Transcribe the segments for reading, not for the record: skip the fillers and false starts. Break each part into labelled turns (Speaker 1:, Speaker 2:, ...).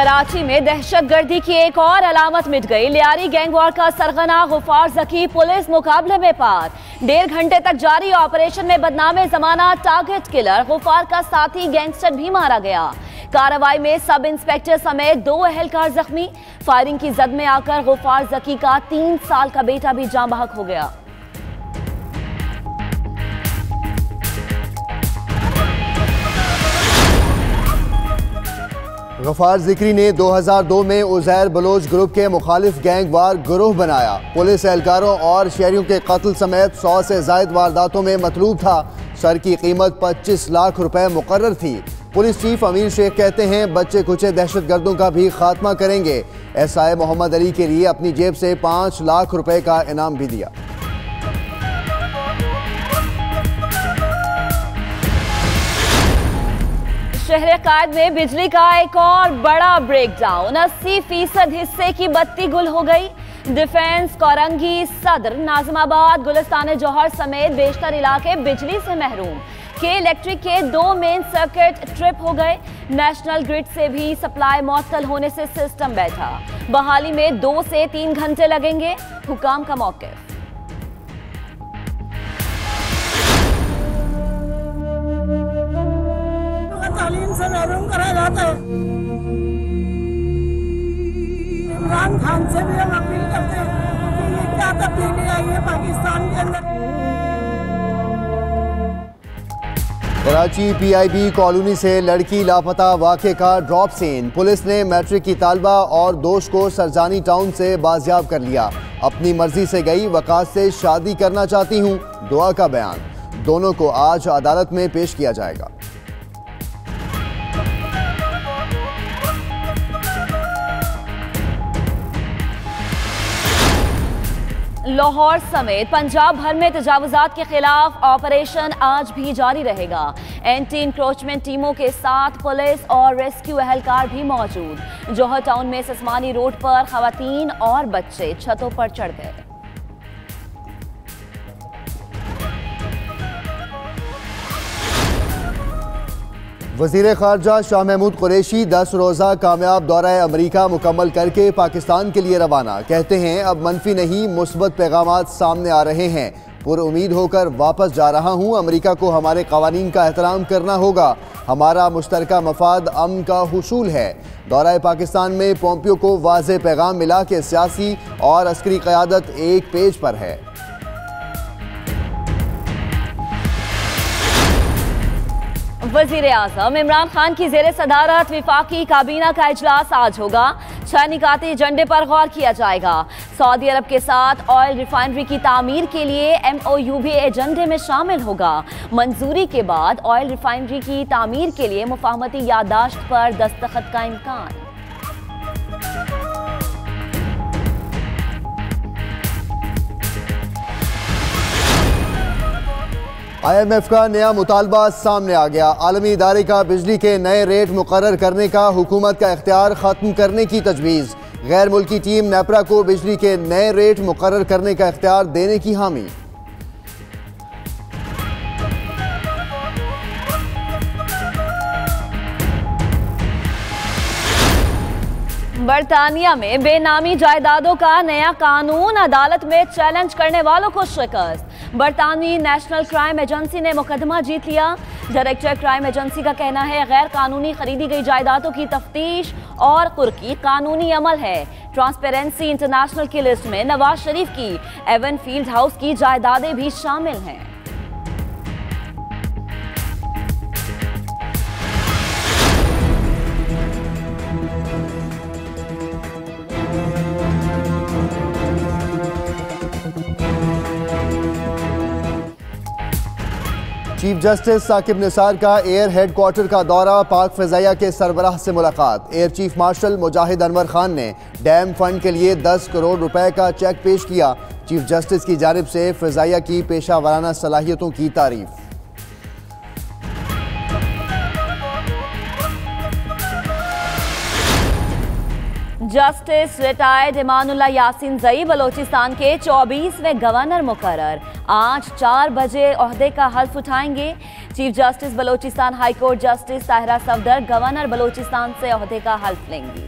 Speaker 1: कराची में दहशतगर्दी की एक और अलामत मिट गई। लियारी गैंगवार का सरगना गुफार जकी पुलिस मुकाबले में पार। 1.5 घंटे तक जारी ऑपरेशन में बदनामे जमाना टारगेट किलर गुफार का साथी गैंगस्टर भी मारा गया। कार्रवाई में सब इंस्पेक्टर समेत 2 अहलकार जख्मी। फायरिंग की जद में आकर गुफार जकी का 3 साल का बेटा भी जाँ बहक हो गया।
Speaker 2: गफार जिक्री ने 2002 में उज़ैर बलोच ग्रुप के मुखालिफ गैंगवार गिरोह बनाया। पुलिस एहलकारों और शहरियों के कत्ल समेत 100 से ज़ायद वारदातों में मतलूब था। सर की कीमत 25 लाख रुपए मुकर्रर थी। पुलिस चीफ अमीर शेख कहते हैं बच्चे कुचे दहशतगर्दों का भी खात्मा करेंगे। SI मोहम्मद अली के लिए अपनी जेब से 5 लाख रुपए का इनाम भी दिया।
Speaker 1: शहर कायद में बिजली का एक और बड़ा ब्रेकडाउन। 80% हिस्से की बत्ती गुल हो गई। डिफेंस, कोरंगी, सदर, नाजिमाबाद, गुलिस्तान जौहर समेत बेशतर इलाके बिजली से महरूम। के इलेक्ट्रिक के 2 मेन सर्किट ट्रिप हो गए। नेशनल ग्रिड से भी सप्लाई मुअत्तल होने से सिस्टम बैठा। बहाली में 2 से 3 घंटे लगेंगे। हुकाम का मौक़िफ़।
Speaker 3: तालीम से महरूम करा जाता है। इमरान खान से भी हम अपील करते हैं कि ये क्या तब्दीली आई है पाकिस्तान के अंदर।
Speaker 2: कराची PIB कॉलोनी से लड़की लापता वाक़े का ड्रॉप सीन। पुलिस ने मैट्रिक की तालबा और दोस्त को सरजानी टाउन से बाजियाब कर लिया। अपनी मर्जी से गई, वकास से शादी करना चाहती हूँ, दुआ का बयान। दोनों को आज अदालत में पेश किया जाएगा।
Speaker 1: लाहौर समेत पंजाब भर में तजावुजात के खिलाफ ऑपरेशन आज भी जारी रहेगा। एंटी इंक्रोचमेंट टीमों के साथ पुलिस और रेस्क्यू एहलकार भी मौजूद। जौहर टाउन में ससमानी रोड पर खवातीन और बच्चे छतों पर चढ़ गए।
Speaker 2: वज़ीर ख़ारजा शाह महमूद कुरैशी 10 रोज़ा कामयाब दौरा अमरीका मुकम्मल करके पाकिस्तान के लिए रवाना। कहते हैं अब मनफी नहीं मुस्बत पैगामात सामने आ रहे हैं। पुरुम्मीद होकर वापस जा रहा हूँ। अमरीका को हमारे क़वानीन का एहतराम करना होगा। हमारा मुश्तरका मफाद अमन का हुसूल है। दौरा पाकिस्तान में पोम्पियो को वाज़ेह पैगाम मिला कि सियासी और अस्करी क़यादत एक पेज पर है।
Speaker 1: वज़ीर आज़म इमरान खान की ज़ेरे सदारत विफाकी काबीना का इजलास आज होगा। 6 निकाती एजेंडे पर गौर किया जाएगा। सऊदी अरब के साथ ऑयल रिफाइनरी की तामीर के लिए MOU भी एजेंडे में शामिल होगा। मंजूरी के बाद ऑयल रिफाइनरी की तामीर के लिए मुफाहमती याददाश्त पर दस्तखत का इम्कान।
Speaker 2: IMF का नया मुतालबा सामने आ गया। आलमी इदारे का बिजली के नए रेट मुकर्रर करने का हुकूमत का इख्तियार खत्म करने की तजवीज़। गैर मुल्की टीम नेपरा को बिजली के नए रेट मुकर्रर करने का इख्तियार देने की हामी।
Speaker 1: बरतानिया में बेनामी जायदादों का नया कानून अदालत में चैलेंज करने वालों को शिकस्त। बरतानी नेशनल क्राइम एजेंसी ने मुकदमा जीत लिया। डायरेक्टर क्राइम एजेंसी का कहना है गैर कानूनी खरीदी गई जायदादों की तफ्तीश और कुर्की कानूनी अमल है। ट्रांसपेरेंसी इंटरनेशनल की लिस्ट में नवाज शरीफ की एवन फील्ड हाउस की जायदादें भी शामिल हैं।
Speaker 2: चीफ जस्टिस साकिब निसार का एयर हेडक्वार्टर का दौरा। पाक फ़िज़ाइया के सरबराह से मुलाकात। एयर चीफ मार्शल मुजाहिद अनवर खान ने डैम फंड के लिए 10 करोड़ रुपए का चेक पेश किया। चीफ जस्टिस की जानिब से फ़िज़ाइया की पेशा वाराना सलाहियतों की तारीफ।
Speaker 1: जस्टिस रिटायर्ड इमानुल्लाह यासीन जई बलोचिस्तान के 24वें गवर्नर मुकर्रर। आज 4 बजे ओहदे का हल्फ उठाएंगे। Chief justice Balochistan high court justice Tahira Safdar governor Balochistan से ओहदे का हल्फ लेंगी।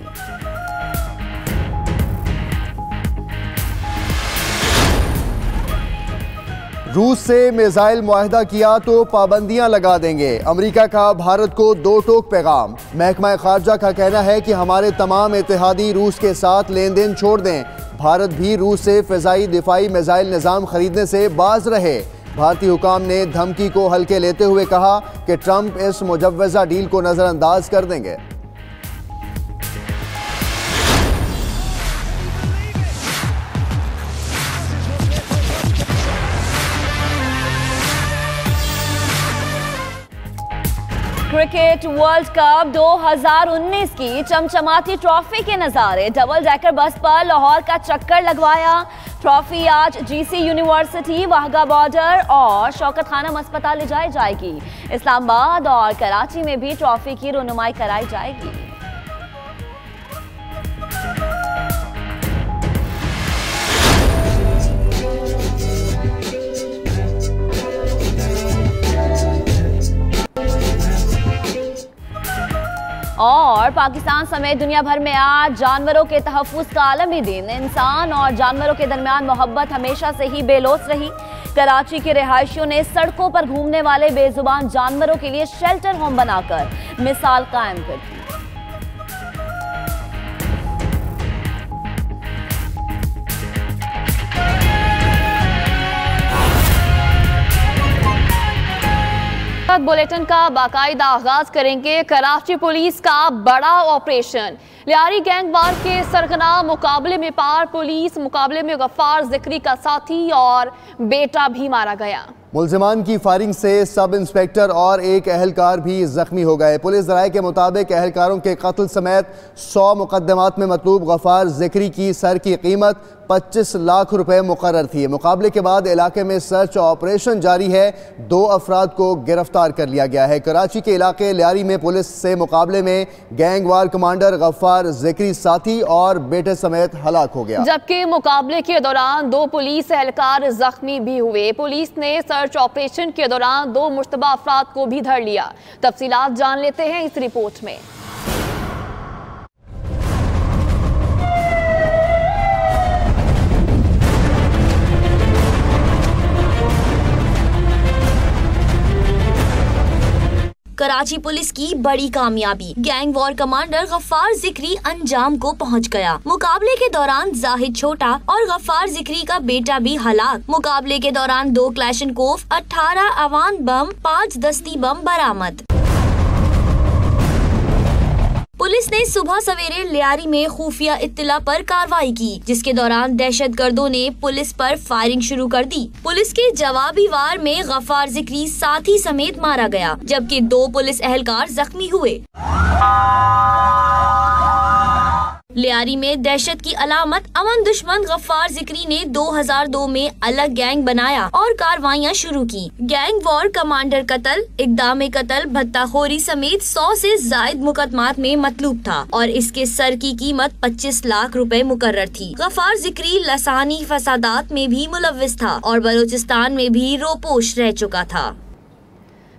Speaker 2: रूस से मिसाइल मुआहदा किया तो पाबंदियां लगा देंगे। अमेरिका का भारत को 2 टोक पैगाम। महकमा खारजा का कहना है कि हमारे तमाम इत्तेहादी रूस के साथ लेन देन छोड़ दें। भारत भी रूस से फ़िज़ाई दिफाई मिसाइल निज़ाम खरीदने से बाज रहे। भारतीय हुकाम ने धमकी को हल्के लेते हुए कहा कि ट्रंप इस मुजव्वज़ा डील को नज़रअंदाज कर देंगे।
Speaker 1: क्रिकेट वर्ल्ड कप 2019 की चमचमाती ट्रॉफी के नजारे। डबल डेकर बस पर लाहौर का चक्कर लगवाया। ट्रॉफी आज जीसी यूनिवर्सिटी, वाहगा बॉर्डर और शौकत खानम अस्पताल ले जाई जाएगी। इस्लामाबाद और कराची में भी ट्रॉफी की रुनुमाई कराई जाएगी। और पाकिस्तान समेत दुनिया भर में आज जानवरों के तहफ़्फ़ुज़ का आलमी दिन। इंसान और जानवरों के दरमियान मोहब्बत हमेशा से ही बेलौस रही। कराची के रिहायशियों ने सड़कों पर घूमने वाले बेजुबान जानवरों के लिए शेल्टर होम बनाकर मिसाल कायम कर दी।
Speaker 4: बुलेटिन का बाकायदा आगाज करेंगे। कराची पुलिस का बड़ा ऑपरेशन। लियारी गैंगवार के सरगना मुकाबले में पार। पुलिस मुकाबले में गफ्फार जिक्री का साथी और बेटा भी मारा गया।
Speaker 2: मुल्जिमान की फायरिंग से सब इंस्पेक्टर और एक अहलकार भी जख्मी हो गए। पुलिस राय के मुताबिक अहलकारों के कत्ल समेत 100 मुकदमात में मतलूब गफ्फार जिक्री की सर की कीमत 25 लाख रुपए मुकर्रर थी। मुकाबले के बाद इलाके में सर्च ऑपरेशन जारी है। 2 अफराद को गिरफ्तार कर लिया गया है। कराची के इलाके लियारी में पुलिस से मुकाबले में गैंगवार कमांडर गफ्फार जिक्री साथी और बेटे समेत हलाक हो गया,
Speaker 4: जबकि मुकाबले के दौरान 2 पुलिस एहलकार जख्मी भी हुए। पुलिस ने सर्च ऑपरेशन के दौरान 2 मुश्तबा अफराद को भी धर लिया। तफसीलात जान लेते हैं इस रिपोर्ट में।
Speaker 5: कराची पुलिस की बड़ी कामयाबी। गैंग वॉर कमांडर गफ्फार जिक्री अंजाम को पहुंच गया। मुकाबले के दौरान जाहिद छोटा और गफ्फार जिक्री का बेटा भी हलाक। मुकाबले के दौरान 2 क्लैशनकोफ, 18 अवान बम, 5 दस्ती बम बरामद। पुलिस ने सुबह सवेरे लियारी में खुफिया इत्तला पर कार्रवाई की, जिसके दौरान दहशतगर्दों ने पुलिस पर फायरिंग शुरू कर दी। पुलिस के जवाबी वार में गफ्फार जिक्री साथी समेत मारा गया, जबकि 2 पुलिस एहलकार जख्मी हुए। लियारी में दहशत की अलामत अमन दुश्मन गफ्फार जिक्री ने 2002 में अलग गैंग बनाया और कार्रवाइयां शुरू की। गैंग वॉर कमांडर कत्ल, इक़दाम कत्ल, भत्ताखोरी समेत 100 से जायद मुकदमात में मतलूब था और इसके सर की कीमत 25 लाख रुपए मुकर्रर थी। गफ्फार जिक्री लसानी फसादात में भी मुलव्विस था और बलोचिस्तान में भी रोपोश रह चुका था।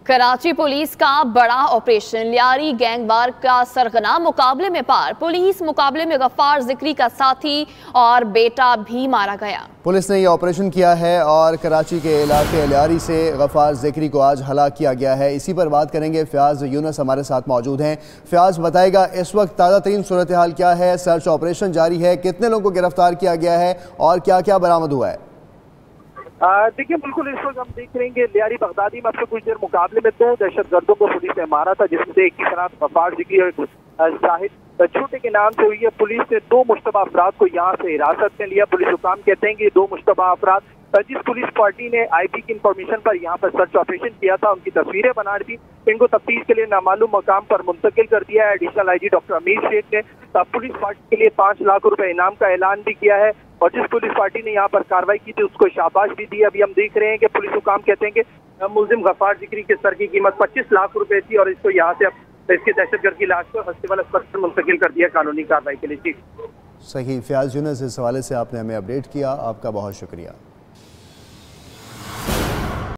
Speaker 4: कराची पुलिस का बड़ा ऑपरेशन। लियारी गैंगवार का सरगना मुकाबले में पार। पुलिस मुकाबले में गफ्फार जिक्री का साथी और बेटा भी मारा गया।
Speaker 2: पुलिस ने यह ऑपरेशन किया है और कराची के इलाके लियारी से गफ्फार जिक्री को आज हलाक किया गया है। इसी पर बात करेंगे। फयाज यूनुस हमारे साथ मौजूद हैं। फयाज, बताएगा इस वक्त ताज़ा तरीन सूरत हाल क्या है? सर्च ऑपरेशन जारी है, कितने लोगों को गिरफ्तार किया गया है और क्या क्या बरामद हुआ है?
Speaker 6: देखिए, बिल्कुल इस वक्त हम देख रहे हैं कि लियारी बगदादी में अब से कुछ देर मुकाबले में 2 दहशतगर्दों को पुलिस ने मारा था, जिसमें से एक की शनाख्त गफ्फार जिक्री और जाहिद छोटे के नाम से हुई है। पुलिस ने 2 मुश्तबा अफराद को यहाँ से हिरासत में लिया। पुलिस हुकाम कहते हैं कि 2 मुश्तबा अफराद जिस पुलिस पार्टी ने आईबी की इंफॉर्मेशन पर यहाँ पर सर्च ऑपरेशन किया था, उनकी तस्वीरें बना दी। इनको तफ्तीश के लिए नामालूम मकाम पर मुंतकिल कर दिया है। एडिशनल आईजी डॉक्टर अमीर शेख ने पुलिस पार्टी के लिए 5 लाख रुपए इनाम का ऐलान भी किया है और जिस पुलिस पार्टी ने यहाँ पर कार्रवाई की थी उसको शाबाश भी दी। अभी हम देख रहे हैं कि पुलिस हुकाम कहते हैं कि मुलजिम गफ्फार जिक्री के सर की कीमत 25 लाख रुपए थी और इसको यहाँ से अब इसकी दहशतगर्द की लाश को फेस्टिवल अस्पताल मुंतकिल कर दिया कानूनी कार्रवाई के लिए। जी
Speaker 2: सही, फयाज यूनुस, इस हवाले से आपने हमें अपडेट किया, आपका बहुत शुक्रिया।